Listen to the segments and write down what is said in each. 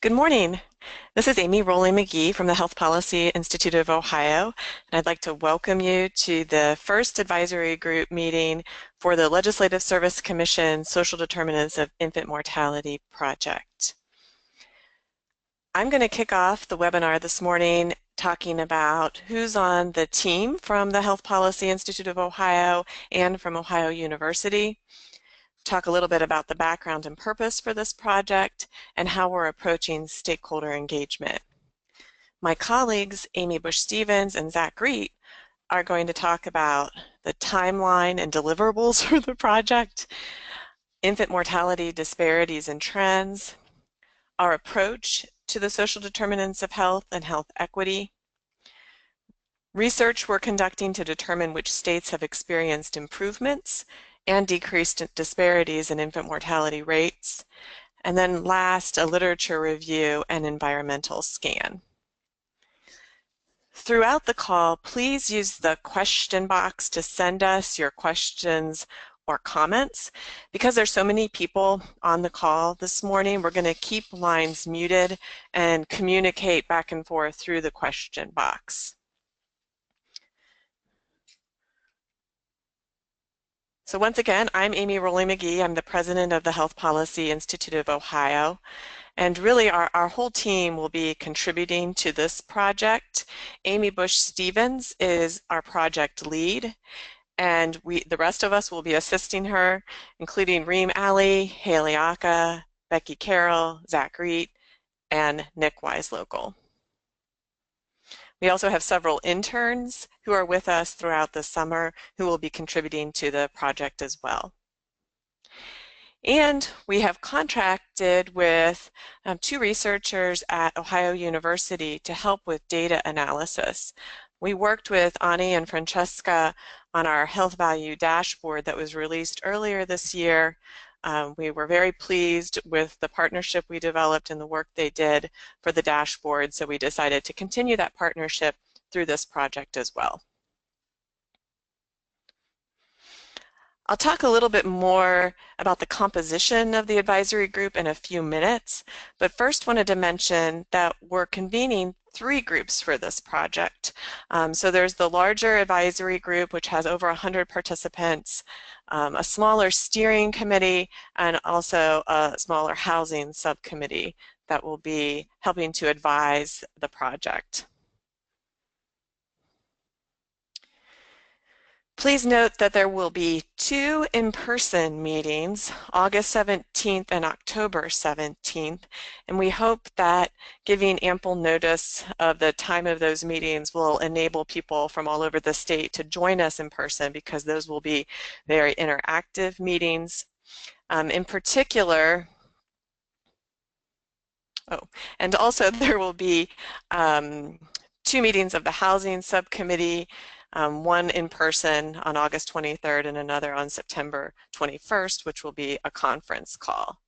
Good morning. This is Amy Rowley-McGee from the Health Policy Institute of Ohio, and I'd like to welcome you to the first advisory group meeting for the Legislative Service Commission Social Determinants of Infant Mortality project. I'm going to kick off the webinar this morning talking about who's on the team from the Health Policy Institute of Ohio and from Ohio University. Talk a little bit about the background and purpose for this project and how we're approaching stakeholder engagement. My colleagues, Amy Bush-Stevens and Zach Greet, are going to talk about the timeline and deliverables for the project, infant mortality disparities and trends, our approach to the social determinants of health and health equity, research we're conducting to determine which states have experienced improvements and decreased disparities in infant mortality rates, and then last, a literature review and environmental scan. Throughout the call, please use the question box to send us your questions or comments. Because there's so many people on the call this morning, we're going to keep lines muted and communicate back and forth through the question box. So once again, I'm Amy Rowley-McGee. I'm the president of the Health Policy Institute of Ohio. And really our whole team will be contributing to this project. Amy Bush-Stevens is our project lead, and the rest of us will be assisting her, including Reem Ali, Haley Aka, Becky Carroll, Zach Reet, and Nick Wiselocal. We also have several interns who are with us throughout the summer who will be contributing to the project as well. And we have contracted with two researchers at Ohio University to help with data analysis. We worked with Ani and Francesca on our health value dashboard that was released earlier this year. We were very pleased with the partnership we developed and the work they did for the dashboard, so we decided to continue that partnership through this project as well. I'll talk a little bit more about the composition of the advisory group in a few minutes, but first wanted to mention that we're convening 3 groups for this project. So there's the larger advisory group, which has over 100 participants, a smaller steering committee, and also a smaller housing subcommittee that will be helping to advise the project. Please note that there will be 2 in-person meetings, August 17th and October 17th, and we hope that giving ample notice of the time of those meetings will enable people from all over the state to join us in person, because those will be very interactive meetings. In particular, and also there will be 2 meetings of the housing subcommittee, one in person on August 23rd and another on September 21st, which will be a conference call.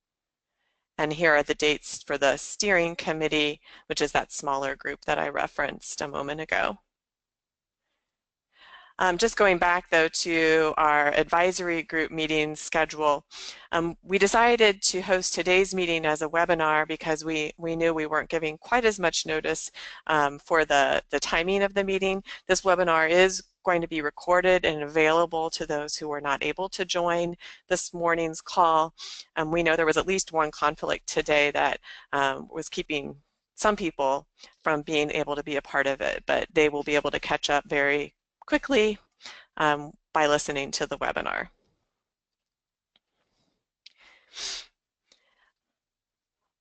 And here are the dates for the steering committee, which is that smaller group that I referenced a moment ago. Just going back though to our advisory group meeting schedule, we decided to host today's meeting as a webinar because we knew we weren't giving quite as much notice for the timing of the meeting. This webinar is going to be recorded and available to those who were not able to join this morning's call. We know there was at least one conflict today that was keeping some people from being able to be a part of it, but they will be able to catch up very quickly by listening to the webinar.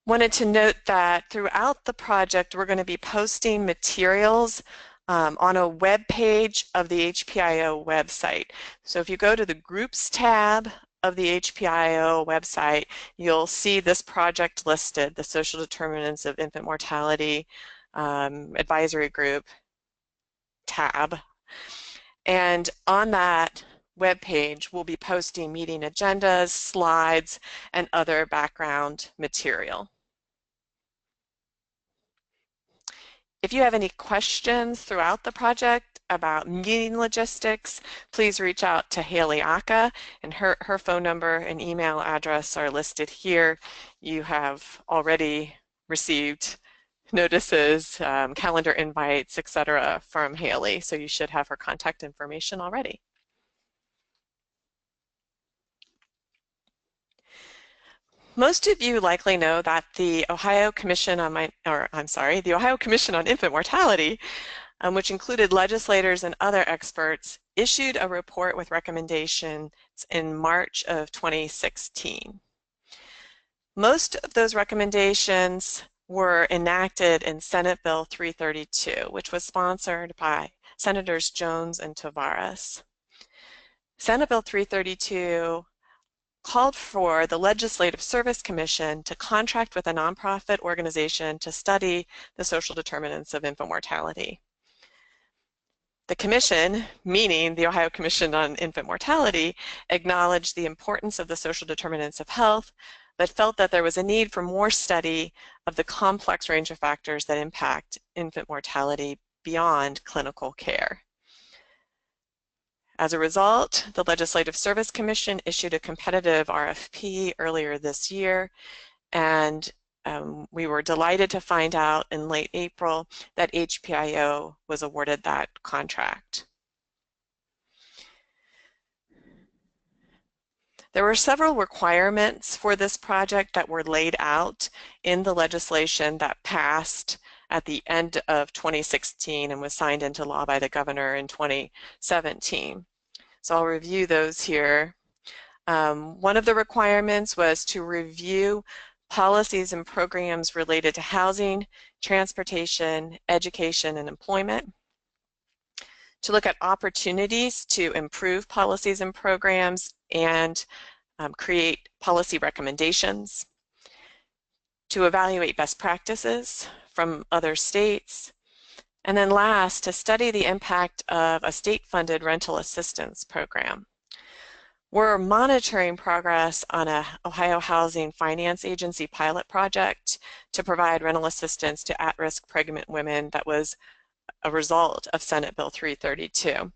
Wanted to note that throughout the project we're going to be posting materials on a web page of the HPIO website. So if you go to the Groups tab of the HPIO website, you'll see this project listed, the Social Determinants of Infant Mortality Advisory Group tab. And on that web page, we'll be posting meeting agendas, slides, and other background material. If you have any questions throughout the project about meeting logistics, please reach out to Haley Aka, and her phone number and email address are listed here. You have already received notices, calendar invites, etc. from Haley, so you should have her contact information already. Most of you likely know that the Ohio Commission on the Ohio Commission on Infant Mortality, which included legislators and other experts, issued a report with recommendations in March of 2016. Most of those recommendations were enacted in Senate Bill 332, which was sponsored by Senators Jones and Tavares. Senate Bill 332 called for the Legislative Service Commission to contract with a nonprofit organization to study the social determinants of infant mortality. The Commission, meaning the Ohio Commission on Infant Mortality, acknowledged the importance of the social determinants of health, but felt that there was a need for more study of the complex range of factors that impact infant mortality beyond clinical care. As a result, the Legislative Service Commission issued a competitive RFP earlier this year, and we were delighted to find out in late April that HPIO was awarded that contract. There were several requirements for this project that were laid out in the legislation that passed at the end of 2016 and was signed into law by the governor in 2017. So I'll review those here. One of the requirements was to review policies and programs related to housing, transportation, education, and employment, to look at opportunities to improve policies and programs and create policy recommendations, to evaluate best practices from other states, and then last, to study the impact of a state-funded rental assistance program. We're monitoring progress on a Ohio Housing Finance Agency pilot project to provide rental assistance to at-risk pregnant women that was a result of Senate Bill 332.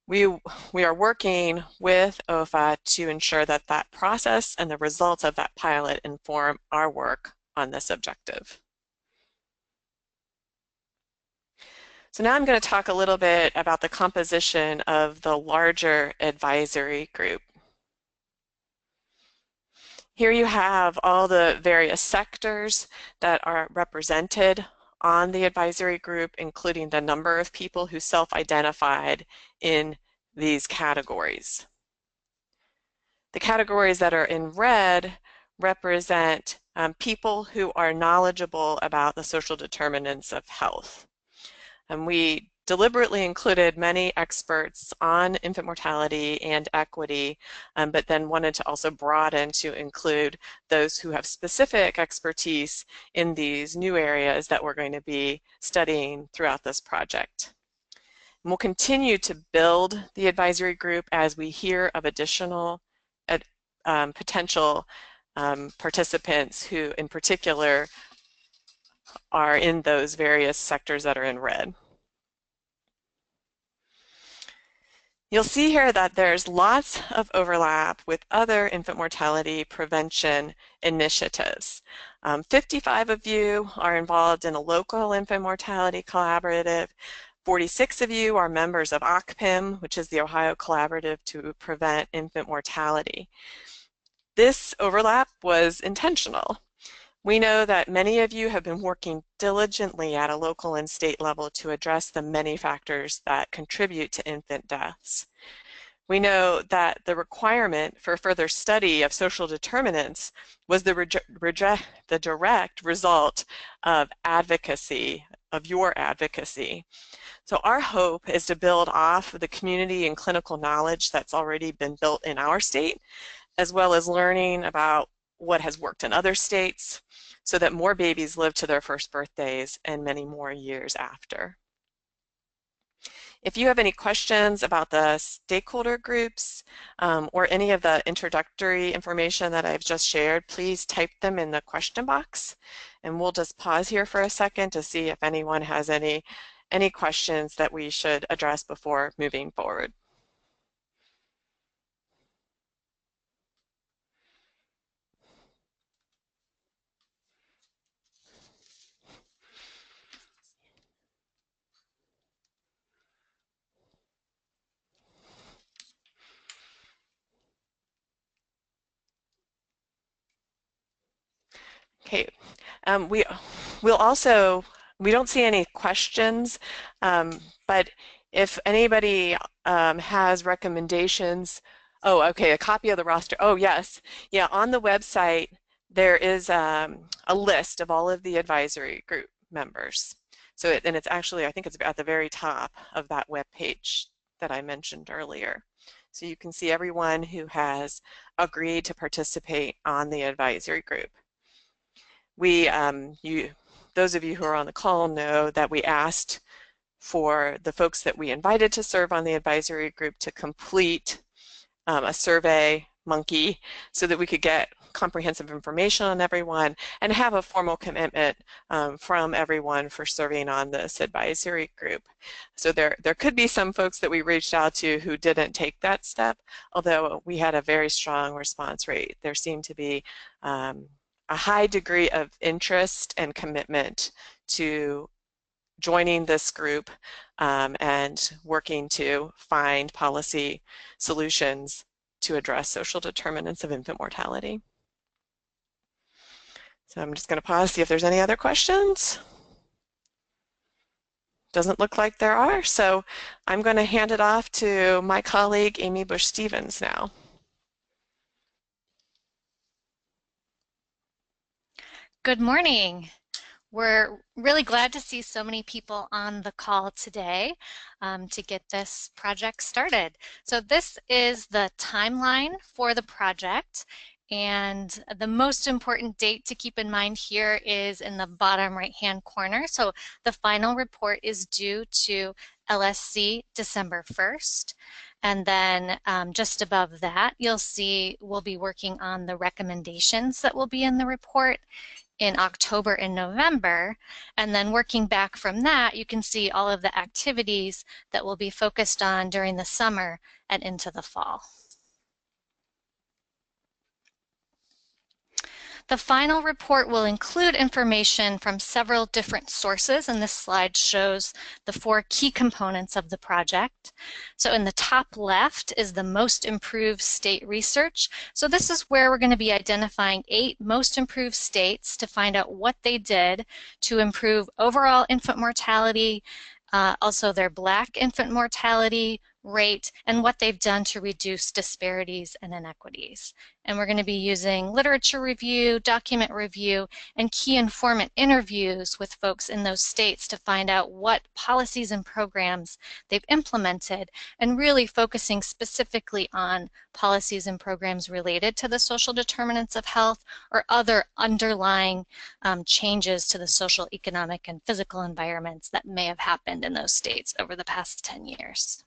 We are working with OFA to ensure that that process and the results of that pilot inform our work on this objective. So now I'm going to talk a little bit about the composition of the larger advisory group. Here you have all the various sectors that are represented on the advisory group, including the number of people who self-identified in these categories. The categories that are in red represent people who are knowledgeable about the social determinants of health. And we deliberately included many experts on infant mortality and equity, but then wanted to also broaden to include those who have specific expertise in these new areas that we're going to be studying throughout this project. And we'll continue to build the advisory group as we hear of additional potential participants who in particular are in those various sectors that are in red. You'll see here that there's lots of overlap with other infant mortality prevention initiatives. 55 of you are involved in a local infant mortality collaborative. 46 of you are members of OCPIM, which is the Ohio Collaborative to Prevent Infant Mortality. This overlap was intentional. We know that many of you have been working diligently at a local and state level to address the many factors that contribute to infant deaths. We know that the requirement for further study of social determinants was the direct result of advocacy, of your advocacy. So our hope is to build off of the community and clinical knowledge that's already been built in our state, as well as learning about what has worked in other states so that more babies live to their first birthdays and many more years after. If you have any questions about the stakeholder groups or any of the introductory information that I've just shared, please type them in the question box, and we'll just pause here for a second to see if anyone has any questions that we should address before moving forward. Okay, we don't see any questions, but if anybody has recommendations, oh, okay, a copy of the roster. Oh, yes, yeah, on the website there is a list of all of the advisory group members. So, and it's actually, I think it's at the very top of that web page that I mentioned earlier. So you can see everyone who has agreed to participate on the advisory group. Those of you who are on the call know that we asked for the folks that we invited to serve on the advisory group to complete a survey monkey so that we could get comprehensive information on everyone and have a formal commitment from everyone for serving on this advisory group. So there could be some folks that we reached out to who didn't take that step, although we had a very strong response rate. There seemed to be a high degree of interest and commitment to joining this group and working to find policy solutions to address social determinants of infant mortality. So I'm just going to pause, see if there's any other questions. Doesn't look like there are, so I'm going to hand it off to my colleague, Amy Bush-Stevens now. Good morning. We're really glad to see so many people on the call today to get this project started. So this is the timeline for the project, and the most important date to keep in mind here is in the bottom right-hand corner. So the final report is due to LSC December 1st. And then just above that, you'll see we'll be working on the recommendations that will be in the report in October and November, and then working back from that, you can see all of the activities that will be focused on during the summer and into the fall. The final report will include information from several different sources, and this slide shows the 4 key components of the project. So in the top left is the most improved state research. So this is where we're going to be identifying 8 most improved states to find out what they did to improve overall infant mortality, also their Black infant mortality rate, and what they've done to reduce disparities and inequities. And we're going to be using literature review, document review, and key informant interviews with folks in those states to find out what policies and programs they've implemented, and really focusing specifically on policies and programs related to the social determinants of health or other underlying changes to the social, economic, and physical environments that may have happened in those states over the past 10 years.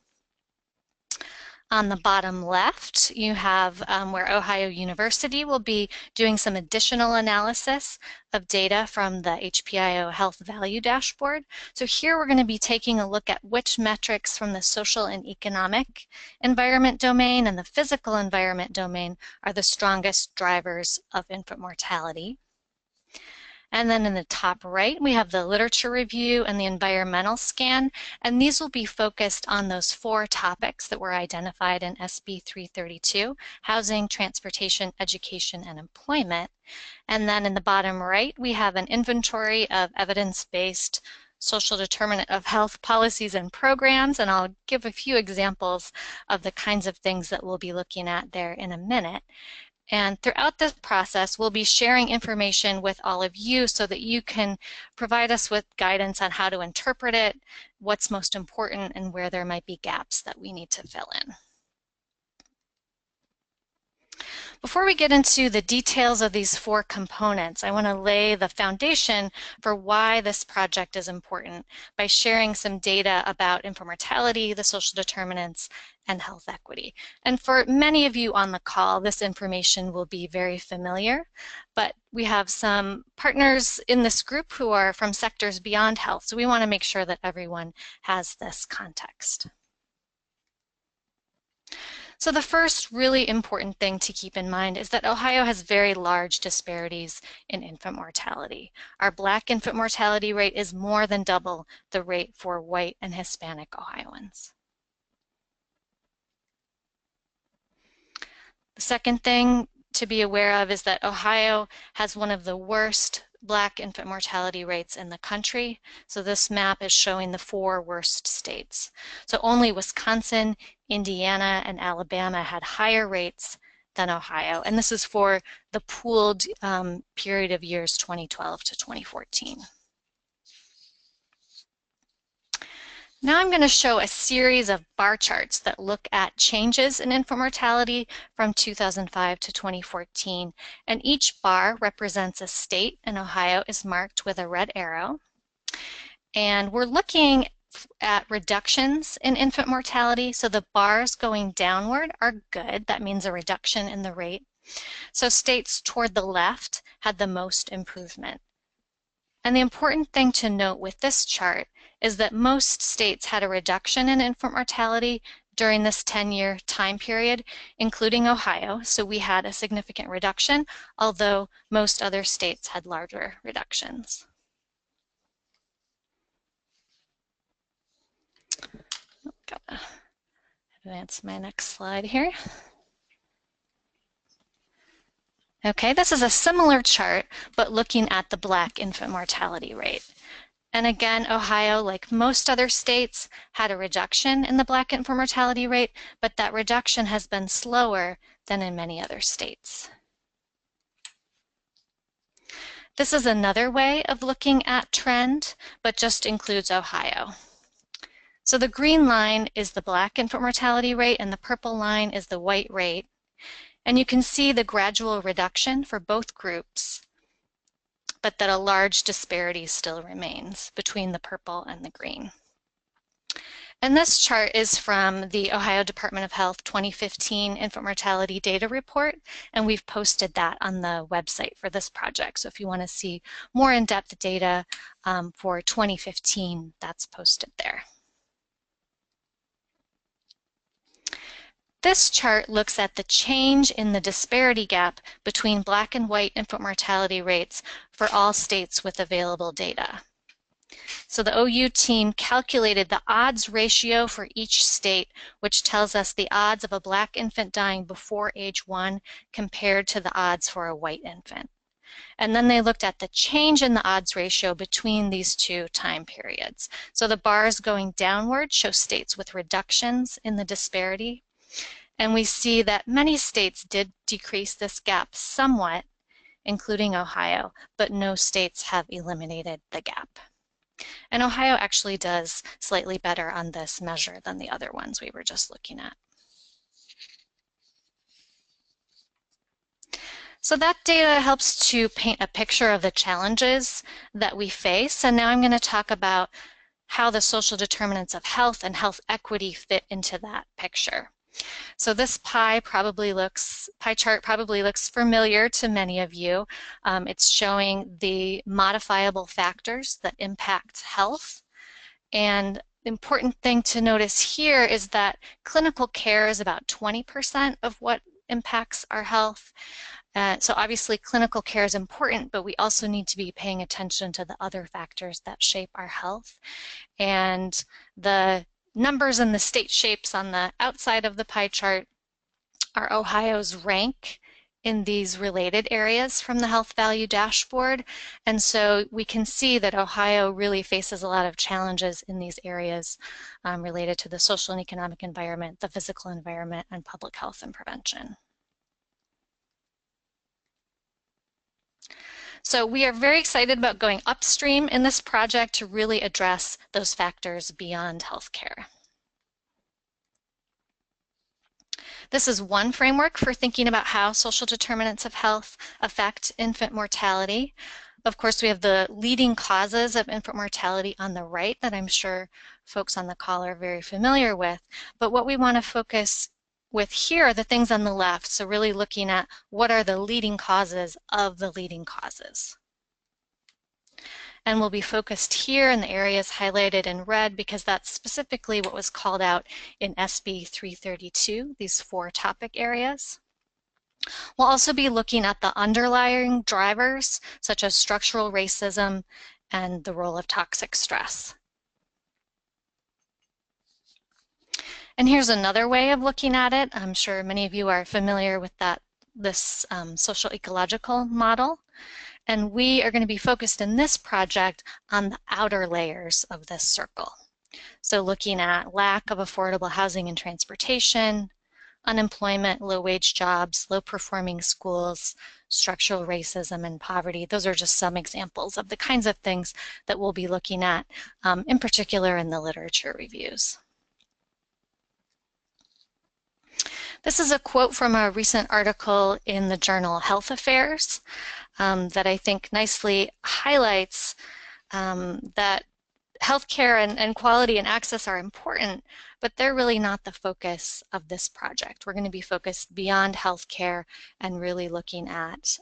On the bottom left, you have where Ohio University will be doing some additional analysis of data from the HPIO Health Value Dashboard. So here we're going to be taking a look at which metrics from the social and economic environment domain and the physical environment domain are the strongest drivers of infant mortality. And then in the top right, we have the literature review and the environmental scan, and these will be focused on those 4 topics that were identified in SB 332, housing, transportation, education, and employment. And then in the bottom right, we have an inventory of evidence-based social determinant of health policies and programs, and I'll give a few examples of the kinds of things that we'll be looking at there in a minute. And throughout this process, we'll be sharing information with all of you so that you can provide us with guidance on how to interpret it, what's most important, and where there might be gaps that we need to fill in. Before we get into the details of these 4 components, I want to lay the foundation for why this project is important by sharing some data about infant mortality, the social determinants, and health equity. And for many of you on the call, this information will be very familiar, but we have some partners in this group who are from sectors beyond health, so we want to make sure that everyone has this context. So the first really important thing to keep in mind is that Ohio has very large disparities in infant mortality. Our Black infant mortality rate is more than double the rate for white and Hispanic Ohioans. The second thing to be aware of is that Ohio has one of the worst Black infant mortality rates in the country. So this map is showing the 4 worst states. So only Wisconsin, Indiana, and Alabama had higher rates than Ohio. And this is for the pooled period of years 2012 to 2014. Now I'm going to show a series of bar charts that look at changes in infant mortality from 2005 to 2014. And each bar represents a state, and Ohio is marked with a red arrow. And we're looking at reductions in infant mortality. So the bars going downward are good. That means a reduction in the rate. So states toward the left had the most improvement. And the important thing to note with this chart is that most states had a reduction in infant mortality during this 10-year time period, including Ohio. So we had a significant reduction, although most other states had larger reductions. Gotta advance my next slide here. Okay, this is a similar chart, but looking at the Black infant mortality rate. And again, Ohio, like most other states, had a reduction in the Black infant mortality rate, but that reduction has been slower than in many other states. This is another way of looking at trend, but just includes Ohio. So the green line is the Black infant mortality rate, and the purple line is the white rate. And you can see the gradual reduction for both groups, but that a large disparity still remains between the purple and the green. And this chart is from the Ohio Department of Health 2015 Infant Mortality Data Report, and we've posted that on the website for this project. So if you want to see more in-depth data for 2015, that's posted there. This chart looks at the change in the disparity gap between Black and white infant mortality rates for all states with available data. So the OU team calculated the odds ratio for each state, which tells us the odds of a Black infant dying before age 1 compared to the odds for a white infant. And then they looked at the change in the odds ratio between these 2 time periods. So the bars going downward show states with reductions in the disparity. And we see that many states did decrease this gap somewhat, including Ohio, but no states have eliminated the gap. And Ohio actually does slightly better on this measure than the other ones we were just looking at. So that data helps to paint a picture of the challenges that we face. And now I'm going to talk about how the social determinants of health and health equity fit into that picture. So this pie chart probably looks familiar to many of you. It's showing the modifiable factors that impact health. And the important thing to notice here is that clinical care is about 20% of what impacts our health. So obviously clinical care is important, but we also need to be paying attention to the other factors that shape our health. And the numbers and the state shapes on the outside of the pie chart are Ohio's rank in these related areas from the health value dashboard. And so we can see that Ohio really faces a lot of challenges in these areas related to the social and economic environment, the physical environment, and public health and prevention. So we are very excited about going upstream in this project to really address those factors beyond healthcare. This is one framework for thinking about how social determinants of health affect infant mortality. Of course, we have the leading causes of infant mortality on the right that I'm sure folks on the call are very familiar with. But what we want to focus with here are the things on the left. So really looking at what are the leading causes of the leading causes. And we'll be focused here in the areas highlighted in red because that's specifically what was called out in SB 332, these 4 topic areas. We'll also be looking at the underlying drivers, such as structural racism and the role of toxic stress. And here's another way of looking at it. I'm sure many of you are familiar with that this social ecological model. And we are going to be focused in this project on the outer layers of this circle. So looking at lack of affordable housing and transportation, unemployment, low-wage jobs, low-performing schools, structural racism, and poverty. Those are just some examples of the kinds of things that we'll be looking at, in particular in the literature reviews. This is a quote from a recent article in the journal Health Affairs that I think nicely highlights that healthcare and quality and access are important, but they're really not the focus of this project. We're going to be focused beyond healthcare and really looking at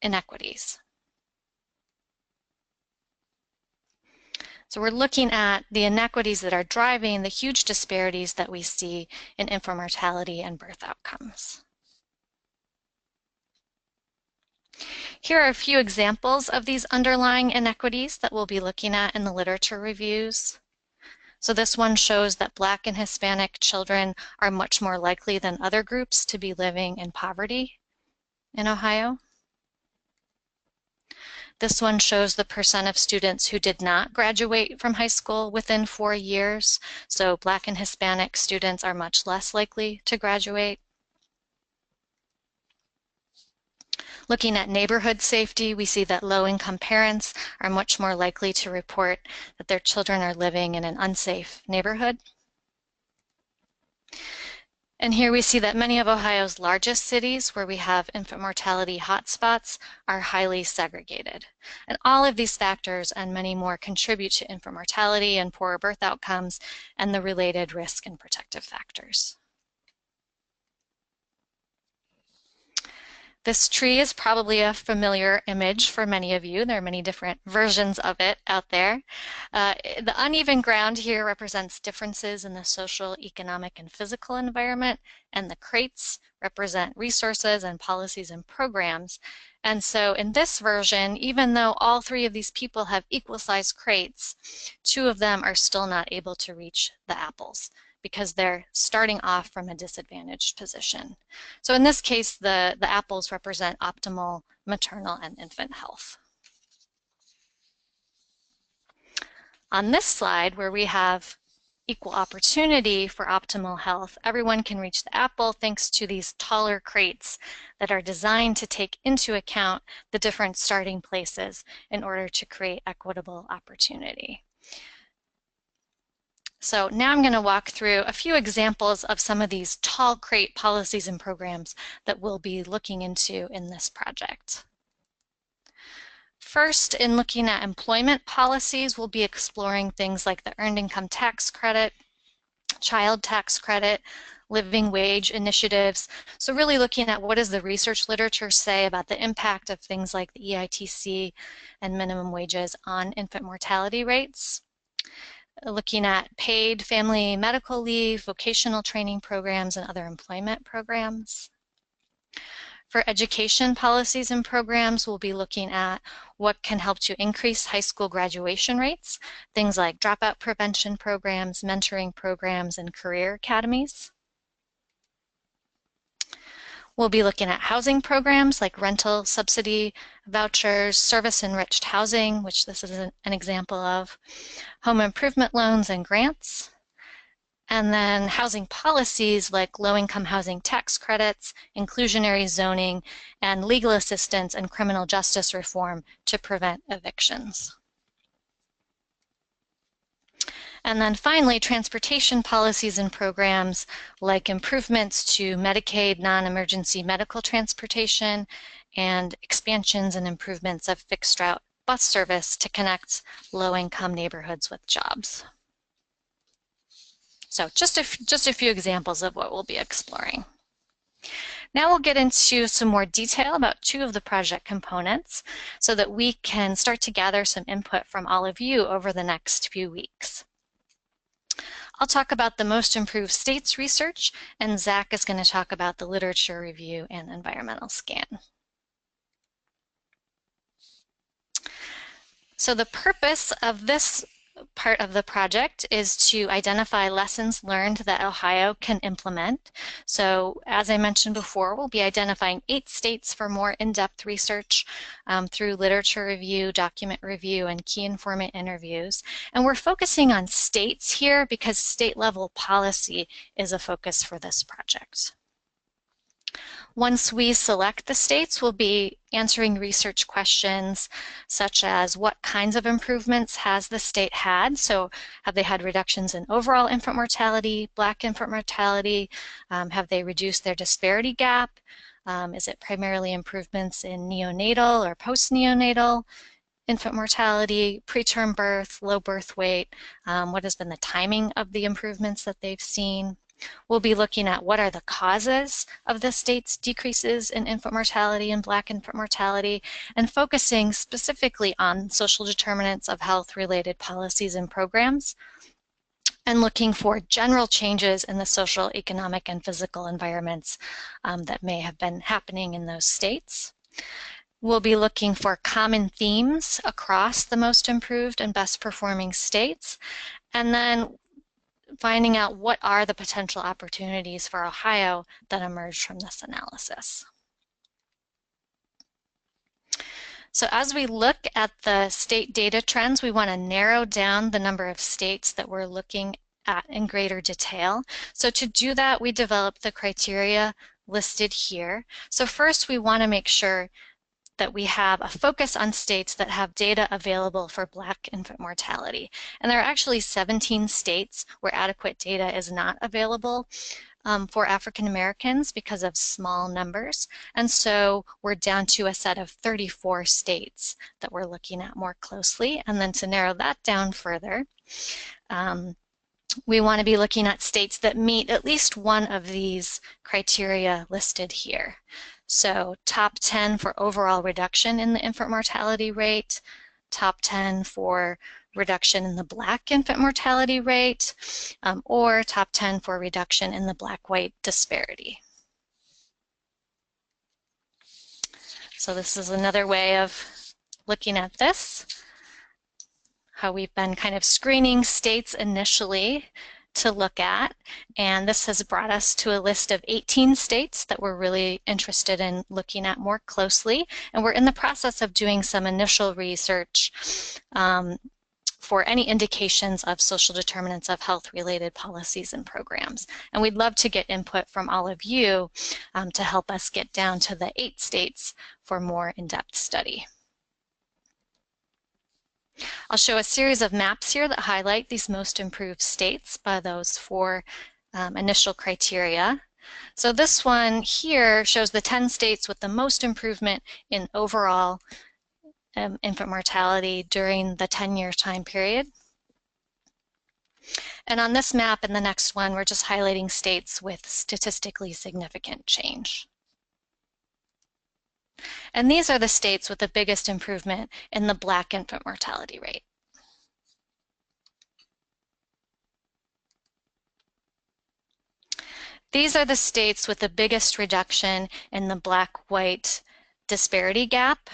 inequities. So we're looking at the inequities that are driving the huge disparities that we see in infant mortality and birth outcomes. Here are a few examples of these underlying inequities that we'll be looking at in the literature reviews. So this one shows that Black and Hispanic children are much more likely than other groups to be living in poverty in Ohio. This one shows the percent of students who did not graduate from high school within 4 years. So Black and Hispanic students are much less likely to graduate. Looking at neighborhood safety, we see that low-income parents are much more likely to report that their children are living in an unsafe neighborhood. And here we see that many of Ohio's largest cities where we have infant mortality hotspots are highly segregated. And all of these factors and many more contribute to infant mortality and poorer birth outcomes and the related risk and protective factors. This tree is probably a familiar image for many of you. There are many different versions of it out there. The uneven ground here represents differences in the social, economic, and physical environment, and the crates represent resources and policies and programs. And so in this version, even though all three of these people have equal-sized crates, two of them are still not able to reach the apples, because they're starting off from a disadvantaged position. So in this case, the apples represent optimal maternal and infant health. On this slide, where we have equal opportunity for optimal health, everyone can reach the apple thanks to these taller crates that are designed to take into account the different starting places in order to create equitable opportunity. So now I'm going to walk through a few examples of some of these tall crate policies and programs that we'll be looking into in this project. First, in looking at employment policies, we'll be exploring things like the Earned Income Tax Credit, Child Tax Credit, living wage initiatives. So really looking at what does the research literature say about the impact of things like the EITC and minimum wages on infant mortality rates. Looking at paid family medical leave, vocational training programs, and other employment programs. For education policies and programs, we'll be looking at what can help to increase high school graduation rates, things like dropout prevention programs, mentoring programs, and career academies. We'll be looking at housing programs like rental subsidy vouchers, service-enriched housing, which this is an example of, home improvement loans and grants, and then housing policies like low-income housing tax credits, inclusionary zoning, and legal assistance and criminal justice reform to prevent evictions. And then finally, transportation policies and programs like improvements to Medicaid non-emergency medical transportation and expansions and improvements of fixed route bus service to connect low-income neighborhoods with jobs. So just a few examples of what we'll be exploring. Now we'll get into some more detail about two of the project components so that we can start to gather some input from all of you over the next few weeks. I'll talk about the most improved states research, and Zach is going to talk about the literature review and environmental scan. So the purpose of this part of the project is to identify lessons learned that Ohio can implement. So as I mentioned before, we'll be identifying 8 states for more in-depth research through literature review, document review, and key informant interviews. And we're focusing on states here because state-level policy is a focus for this project. Once we select the states, we'll be answering research questions such as what kinds of improvements has the state had? So have they had reductions in overall infant mortality, Black infant mortality? Have they reduced their disparity gap? Is it primarily improvements in neonatal or post-neonatal infant mortality, preterm birth, low birth weight? What has been the timing of the improvements that they've seen? We'll be looking at what are the causes of the state's decreases in infant mortality and Black infant mortality, and focusing specifically on social determinants of health-related policies and programs, and looking for general changes in the social, economic, and physical environments that may have been happening in those states. We'll be looking for common themes across the most improved and best performing states, and then finding out what are the potential opportunities for Ohio that emerge from this analysis. So as we look at the state data trends, we want to narrow down the number of states that we're looking at in greater detail. So to do that, we developed the criteria listed here. So first, we want to make sure that we have a focus on states that have data available for Black infant mortality. And there are actually 17 states where adequate data is not available for African Americans because of small numbers. And so we're down to a set of 34 states that we're looking at more closely. And then to narrow that down further, we want to be looking at states that meet at least one of these criteria listed here. So top 10 for overall reduction in the infant mortality rate, top 10 for reduction in the Black infant mortality rate, or top 10 for reduction in the Black-white disparity. So this is another way of looking at this, how we've been kind of screening states initially to look at, and this has brought us to a list of 18 states that we're really interested in looking at more closely, and we're in the process of doing some initial research for any indications of social determinants of health-related policies and programs. And we'd love to get input from all of you to help us get down to the 8 states for more in-depth study. I'll show a series of maps here that highlight these most improved states by those 4 initial criteria. So this one here shows the 10 states with the most improvement in overall infant mortality during the 10-year time period. And on this map and the next one, we're just highlighting states with statistically significant change. And these are the states with the biggest improvement in the Black infant mortality rate. These are the states with the biggest reduction in the Black-white disparity gap.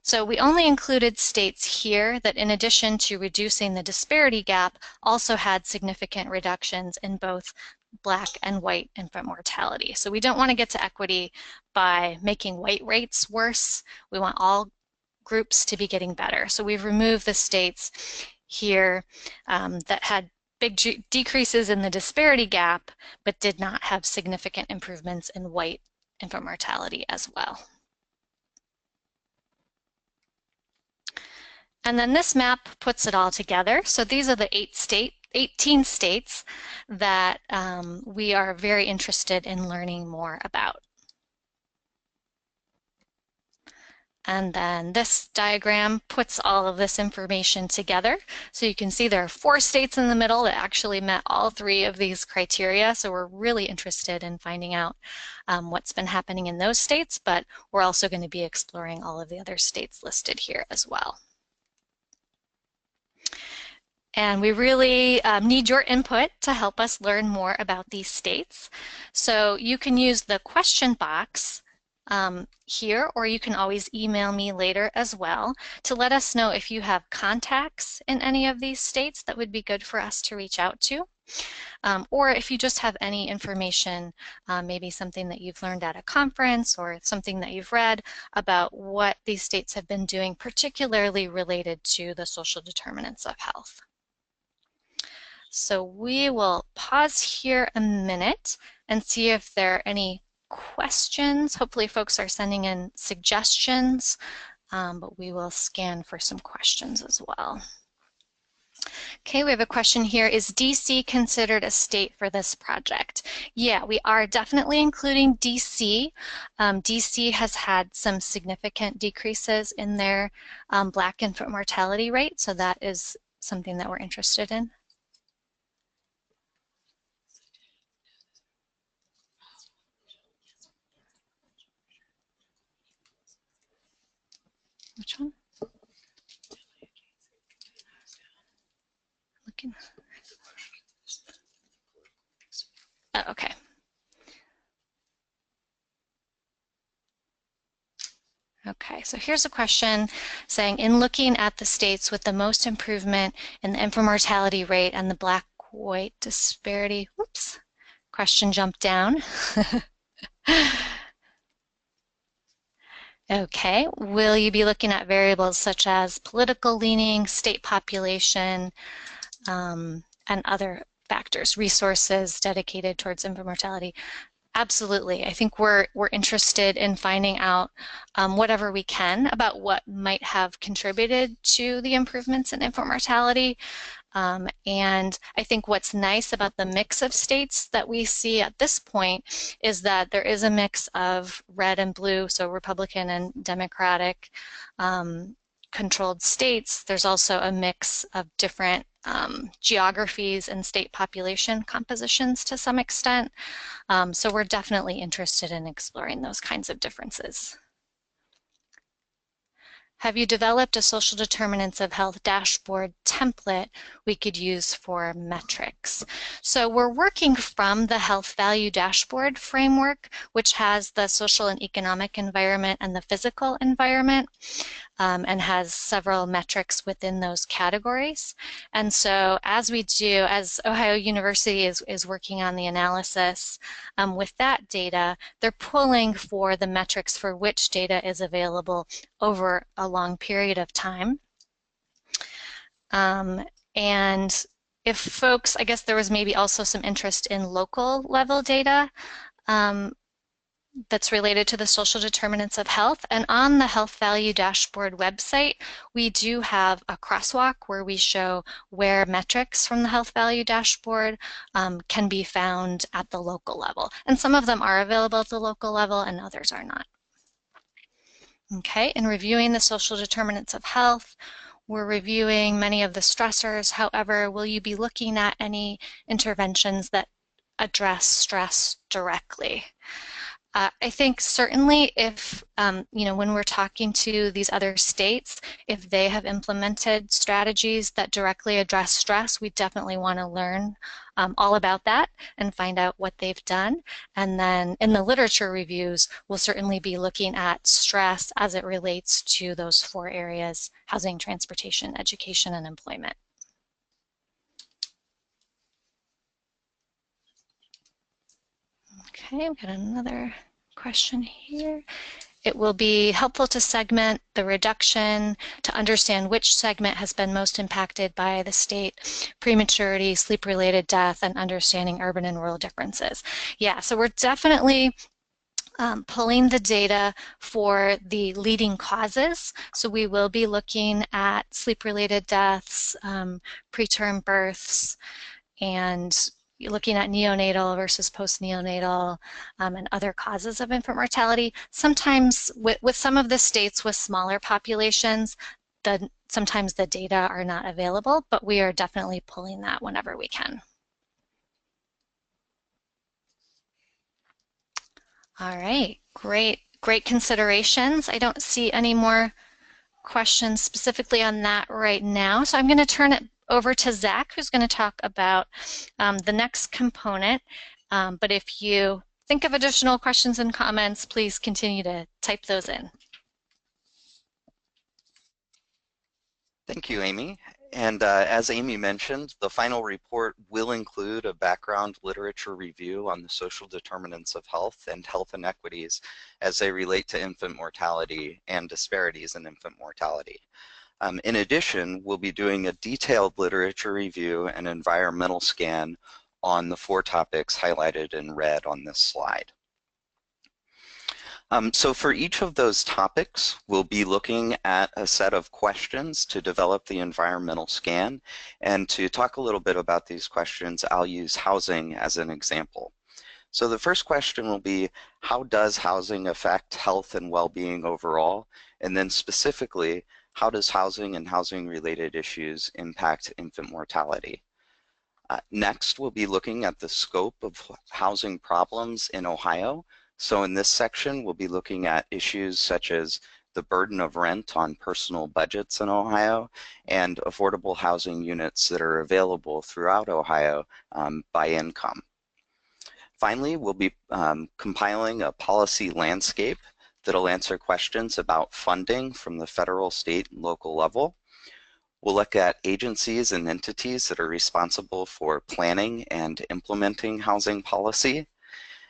So we only included states here that, in addition to reducing the disparity gap, also had significant reductions in both Black and white infant mortality. So we don't want to get to equity by making white rates worse. We want all groups to be getting better. So we've removed the states here that had big decreases in the disparity gap, but did not have significant improvements in white infant mortality as well. And then this map puts it all together. So these are the 18 states that we are very interested in learning more about. And then this diagram puts all of this information together. So you can see there are 4 states in the middle that actually met all 3 of these criteria. So we're really interested in finding out what's been happening in those states, but we're also going to be exploring all of the other states listed here as well. And we really need your input to help us learn more about these states. So you can use the question box here, or you can always email me later as well to let us know if you have contacts in any of these states that would be good for us to reach out to. Or if you just have any information, maybe something that you've learned at a conference or something that you've read about what these states have been doing, particularly related to the social determinants of health. So we will pause here a minute and see if there are any questions. Hopefully folks are sending in suggestions, but we will scan for some questions as well. Okay, we have a question here. Is DC considered a state for this project? Yeah, we are definitely including DC. DC has had some significant decreases in their Black infant mortality rate, so that is something that we're interested in. Which one? Looking. Oh, okay. Okay, so here's a question saying, in looking at the states with the most improvement in the infant mortality rate and the Black-white disparity, whoops, question jumped down. Okay, will you be looking at variables such as political leaning, state population, and other factors, resources dedicated towards infant mortality? Absolutely. I think we're interested in finding out whatever we can about what might have contributed to the improvements in infant mortality. And I think what's nice about the mix of states that we see at this point is that there is a mix of red and blue, so Republican and Democratic controlled states. There's also a mix of different geographies and state population compositions to some extent. So we're definitely interested in exploring those kinds of differences. Have you developed a social determinants of health dashboard template we could use for metrics? So we're working from the health value dashboard framework, which has the social and economic environment and the physical environment, and has several metrics within those categories. And so as Ohio University is working on the analysis with that data, they're pulling for the metrics for which data is available over a long period of time. And if folks, I guess there was maybe also some interest in local level data that's related to the social determinants of health. And on the Health Value Dashboard website, we do have a crosswalk where we show where metrics from the Health Value Dashboard can be found at the local level. And some of them are available at the local level and others are not. Okay, in reviewing the social determinants of health, we're reviewing many of the stressors. However, will you be looking at any interventions that address stress directly? I think certainly if, when we're talking to these other states, if they have implemented strategies that directly address stress, we definitely want to learn all about that and find out what they've done. And then in the literature reviews, we'll certainly be looking at stress as it relates to those 4 areas: housing, transportation, education, and employment. Okay, we've got another question here. It will be helpful to segment the reduction to understand which segment has been most impacted by the state prematurity, sleep-related death, and understanding urban and rural differences. Yeah, so we're definitely pulling the data for the leading causes. So we will be looking at sleep-related deaths, preterm births, and looking at neonatal versus post-neonatal and other causes of infant mortality. Sometimes with some of the states with smaller populations, sometimes the data are not available, but we are definitely pulling that whenever we can. All right, great considerations. I don't see any more questions specifically on that right now, so I'm going to turn it over to Zach, who's going to talk about the next component. But if you think of additional questions and comments, please continue to type those in. Thank you, Amy. And as Amy mentioned, the final report will include a background literature review on the social determinants of health and health inequities as they relate to infant mortality and disparities in infant mortality. In addition, we'll be doing a detailed literature review and environmental scan on the 4 topics highlighted in red on this slide. So for each of those topics, we'll be looking at a set of questions to develop the environmental scan. And to talk a little bit about these questions, I'll use housing as an example. So the first question will be, how does housing affect health and well-being overall? And then specifically, how does housing and housing-related issues impact infant mortality? Next, we'll be looking at the scope of housing problems in Ohio. So in this section, we'll be looking at issues such as the burden of rent on personal budgets in Ohio and affordable housing units that are available throughout Ohio by income. Finally, we'll be compiling a policy landscape that'll answer questions about funding from the federal, state, and local level. We'll look at agencies and entities that are responsible for planning and implementing housing policy.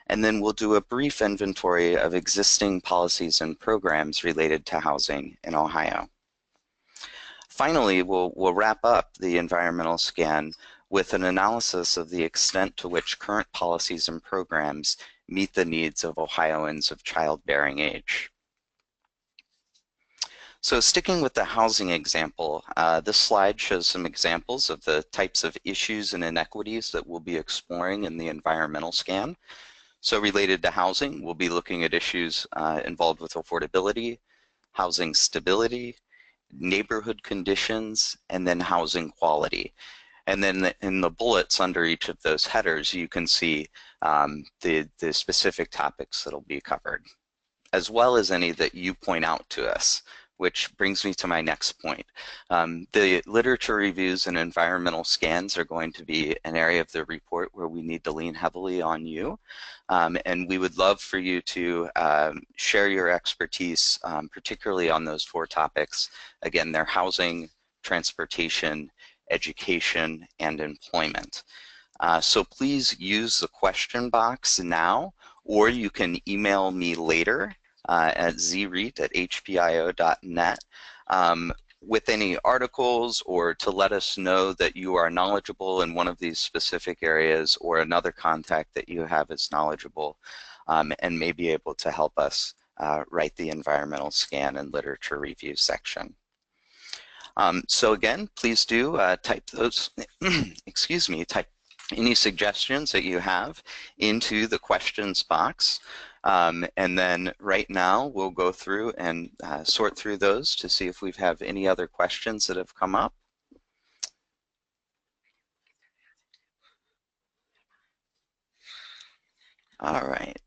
And then we'll do a brief inventory of existing policies and programs related to housing in Ohio. Finally, we'll wrap up the environmental scan with an analysis of the extent to which current policies and programs meet the needs of Ohioans of childbearing age. So sticking with the housing example, this slide shows some examples of the types of issues and inequities that we'll be exploring in the environmental scan. So related to housing, we'll be looking at issues involved with affordability, housing stability, neighborhood conditions, and then housing quality. And then in the bullets under each of those headers, you can see the specific topics that'll be covered, as well as any that you point out to us, which brings me to my next point. The literature reviews and environmental scans are going to be an area of the report where we need to lean heavily on you. And we would love for you to share your expertise, particularly on those 4 topics. Again, they're housing, transportation, education, and employment. So please use the question box now, or you can email me later at zreet@hpio.net with any articles, or to let us know that you are knowledgeable in one of these specific areas, or another contact that you have is knowledgeable and may be able to help us write the environmental scan and literature review section. So again, please do type those, excuse me, type any suggestions that you have into the questions box. And then right now we'll go through and sort through those to see if we have any other questions that have come up. All right.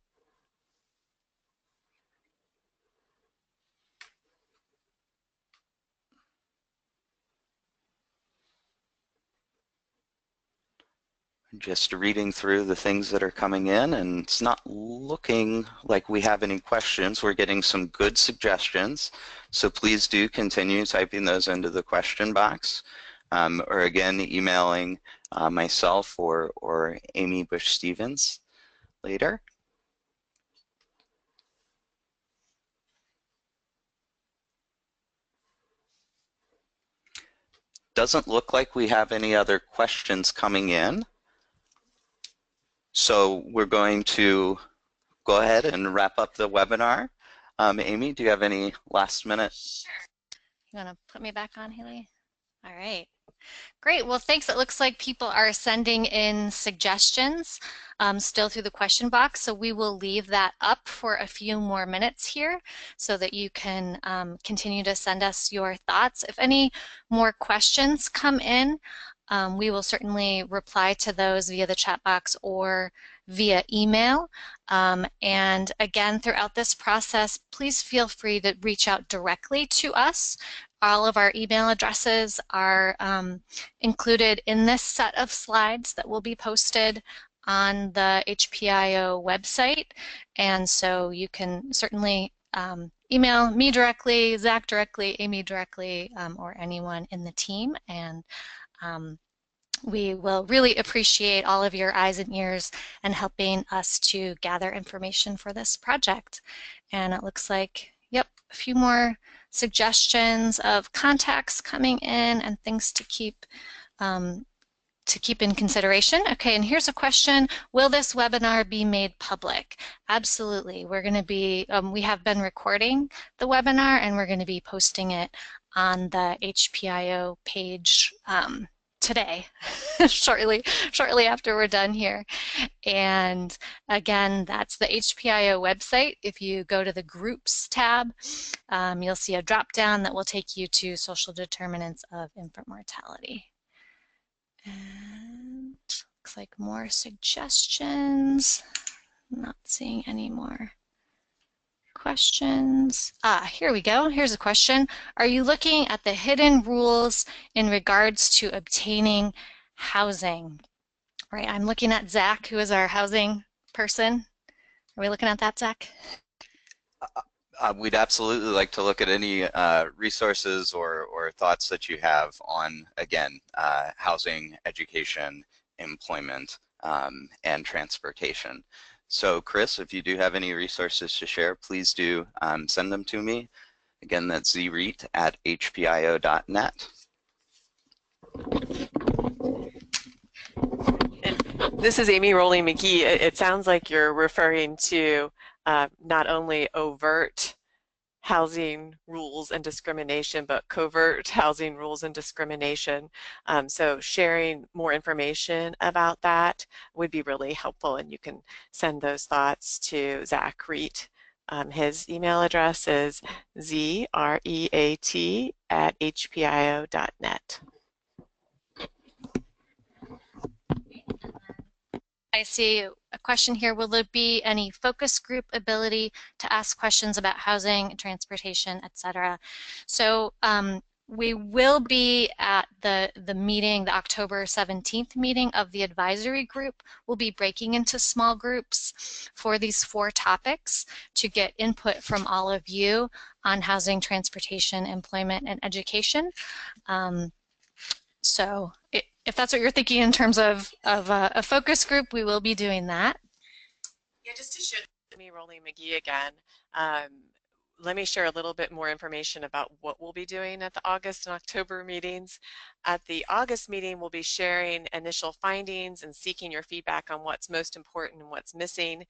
Just reading through the things that are coming in, and it's not looking like we have any questions. We're getting some good suggestions, so please do continue typing those into the question box, or again, emailing myself or Amy Bush-Stevens later. Doesn't look like we have any other questions coming in. So we're going to go ahead and wrap up the webinar. Amy, do you have any last minute? Sure. You want to put me back on, Haley? All right. Great. Well, thanks. It looks like people are sending in suggestions still through the question box, so we will leave that up for a few more minutes here so that you can continue to send us your thoughts. If any more questions come in, we will certainly reply to those via the chat box or via email. And again, throughout this process, please feel free to reach out directly to us. All of our email addresses are included in this set of slides that will be posted on the HPIO website, and so you can certainly email me directly, Zach directly, Amy directly, or anyone in the team, and we will really appreciate all of your eyes and ears and helping us to gather information for this project. And it looks like, yep, a few more suggestions of contacts coming in and things to keep in consideration. Okay, and here's a question. Will this webinar be made public? Absolutely. We're going to be, we have been recording the webinar and we're going to be posting it on the HPIO page today, shortly after we're done here. And again, that's the HPIO website. If you go to the Groups tab, you'll see a drop down that will take you to social determinants of infant mortality. And looks like more suggestions. I'm not seeing any more questions. Here we go. Here's a question. Are you looking at the hidden rules in regards to obtaining housing? Right, I'm looking at Zach, who is our housing person. Are we looking at that, Zach? We'd absolutely like to look at any resources or thoughts that you have on, again, housing, education, employment, and transportation. So Chris, if you do have any resources to share, please do send them to me. Again, that's zreet@hpio.net. This is Amy Rowley McGee. It sounds like you're referring to not only overt housing rules and discrimination, but covert housing rules and discrimination. So sharing more information about that would be really helpful, and you can send those thoughts to Zach Reet. His email address is zreat@hpio.net. I see a question here. Will there be any focus group ability to ask questions about housing, transportation, etc.? So we will be at the meeting, the October 17th meeting of the advisory group. We'll be breaking into small groups for these 4 topics to get input from all of you on housing, transportation, employment, and education. So if that's what you're thinking in terms of a focus group, we will be doing that. Yeah, just to share me, Rolly McGee again. Let me share a little bit more information about what we'll be doing at the August and October meetings. At the August meeting, we'll be sharing initial findings and seeking your feedback on what's most important and what's missing.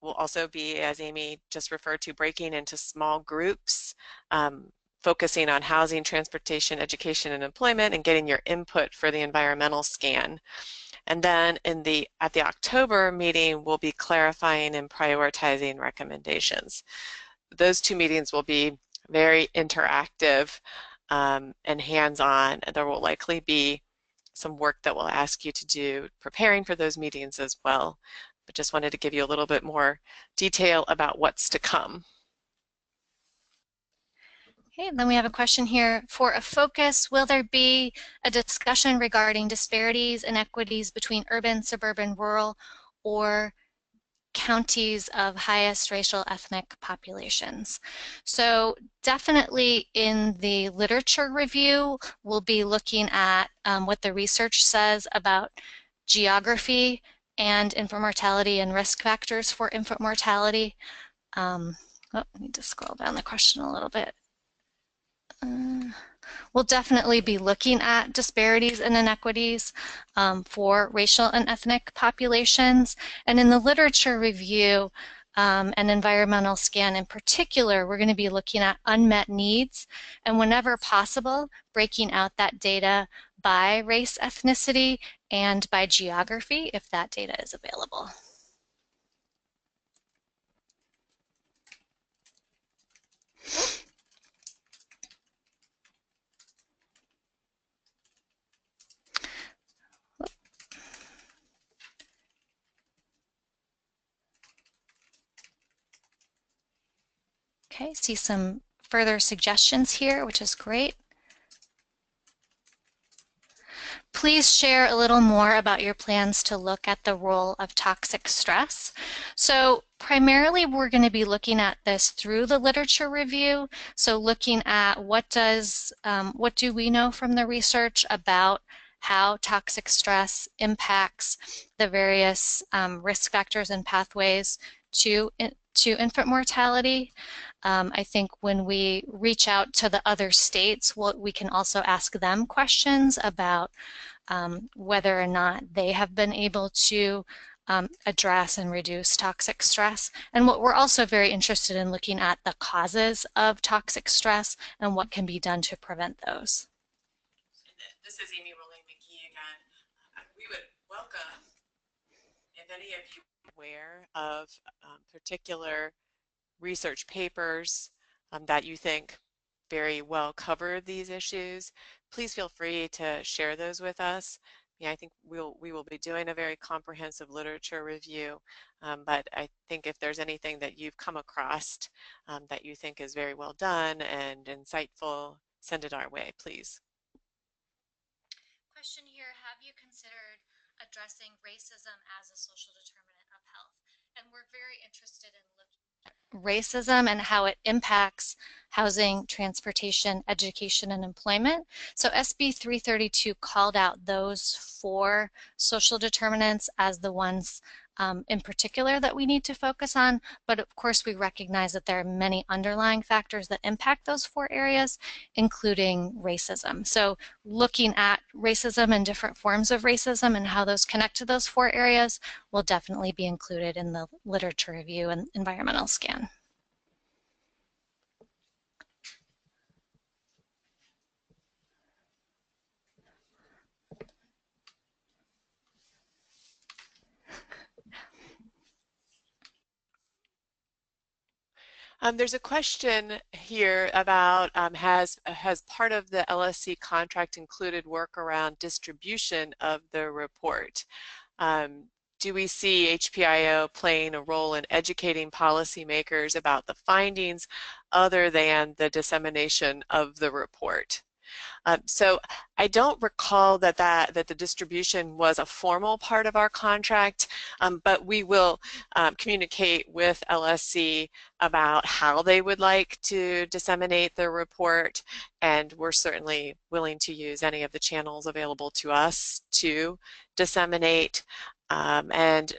We'll also be, as Amy just referred to, breaking into small groups, focusing on housing, transportation, education, and employment, and getting your input for the environmental scan. And then at the October meeting, we'll be clarifying and prioritizing recommendations. Those 2 meetings will be very interactive and hands-on. There will likely be some work that we'll ask you to do preparing for those meetings as well. But just wanted to give you a little bit more detail about what's to come. Okay, and then we have a question here. For a focus, will there be a discussion regarding disparities, inequities between urban, suburban, rural, or counties of highest racial ethnic populations? So definitely in the literature review, we'll be looking at what the research says about geography and infant mortality and risk factors for infant mortality. I need to scroll down the question a little bit. We'll definitely be looking at disparities and inequities for racial and ethnic populations. And in the literature review and environmental scan in particular, we're going to be looking at unmet needs and whenever possible, breaking out that data by race, ethnicity, and by geography if that data is available. Okay, see some further suggestions here, which is great. please share a little more about your plans to look at the role of toxic stress. So primarily we're going to be looking at this through the literature review. So looking at what do we know from the research about how toxic stress impacts the various risk factors and pathways to infant mortality. I think when we reach out to the other states, we can also ask them questions about whether or not they have been able to address and reduce toxic stress. And what we're also very interested in looking at the causes of toxic stress and what can be done to prevent those. This is Amy Rowling McGee again. We would welcome if any of you are aware of particular research papers that you think very well cover these issues, please feel free to share those with us. Yeah, I think we will be doing a very comprehensive literature review, but I think if there's anything that you've come across that you think is very well done and insightful, send it our way, please. Question here, have you considered addressing racism as a social determinant of health? And we're very interested in looking racism and how it impacts housing, transportation, education, and employment. So SB 332 called out those 4 social determinants as the ones in particular that we need to focus on, but of course we recognize that there are many underlying factors that impact those 4 areas, including racism. So looking at racism and different forms of racism and how those connect to those 4 areas will definitely be included in the literature review and environmental scan. There's a question here about has part of the LSC contract included work around distribution of the report? Do we see HPIO playing a role in educating policymakers about the findings other than the dissemination of the report? So I don't recall that the distribution was a formal part of our contract, but we will communicate with LSC about how they would like to disseminate the report, and we're certainly willing to use any of the channels available to us to disseminate. And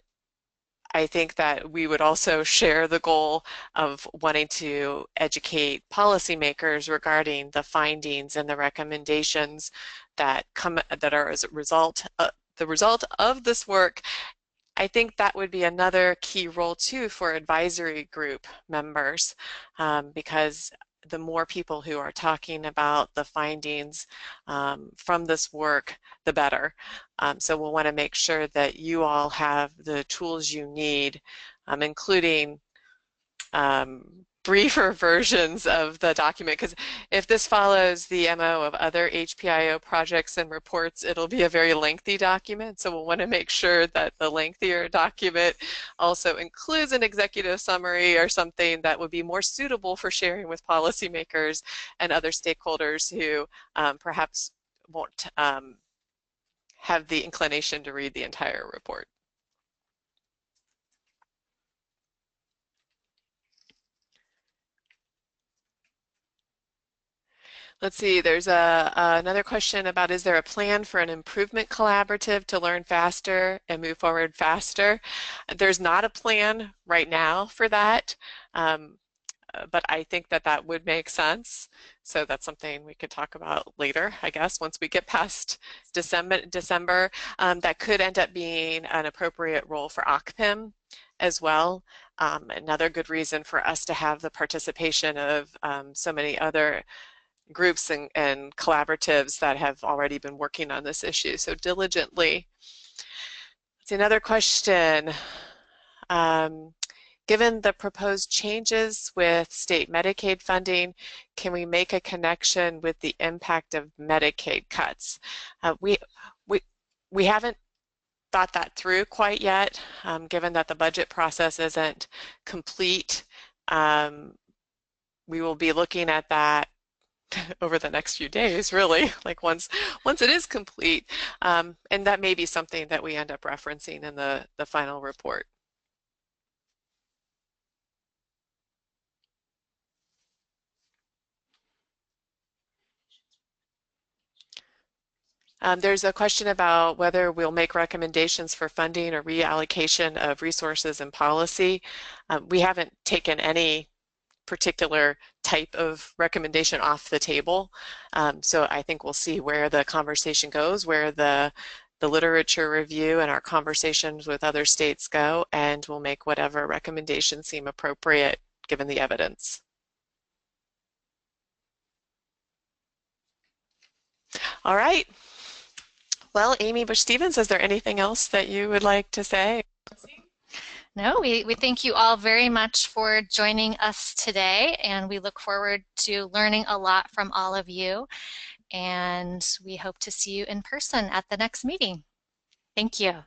I think that we would also share the goal of wanting to educate policymakers regarding the findings and the recommendations that are as a result the result of this work. I think that would be another key role too for advisory group members, because the more people who are talking about the findings from this work, the better. So we'll want to make sure that you all have the tools you need, including briefer versions of the document, because if this follows the MO of other HPIO projects and reports, it'll be a very lengthy document. So we'll want to make sure that the lengthier document also includes an executive summary or something that would be more suitable for sharing with policymakers and other stakeholders who perhaps won't have the inclination to read the entire report. Let's see, there's another question about, is there a plan for an improvement collaborative to learn faster and move forward faster? There's not a plan right now for that, but I think that that would make sense. So that's something we could talk about later, I guess, once we get past December. That could end up being an appropriate role for OCPIM as well. Another good reason for us to have the participation of so many other groups and collaboratives that have already been working on this issue so diligently. It's another question. Given the proposed changes with state Medicaid funding, can we make a connection with the impact of Medicaid cuts? We haven't thought that through quite yet, given that the budget process isn't complete. We will be looking at that over the next few days, really, like once it is complete. And that may be something that we end up referencing in the final report. There's a question about whether we'll make recommendations for funding or reallocation of resources and policy. We haven't taken any particular type of recommendation off the table. So I think we'll see where the conversation goes, where the literature review and our conversations with other states go, and we'll make whatever recommendations seem appropriate given the evidence. All right. Well, Amy Bush-Stevens, is there anything else that you would like to say? No, we thank you all very much for joining us today, and we look forward to learning a lot from all of you, and we hope to see you in person at the next meeting. Thank you.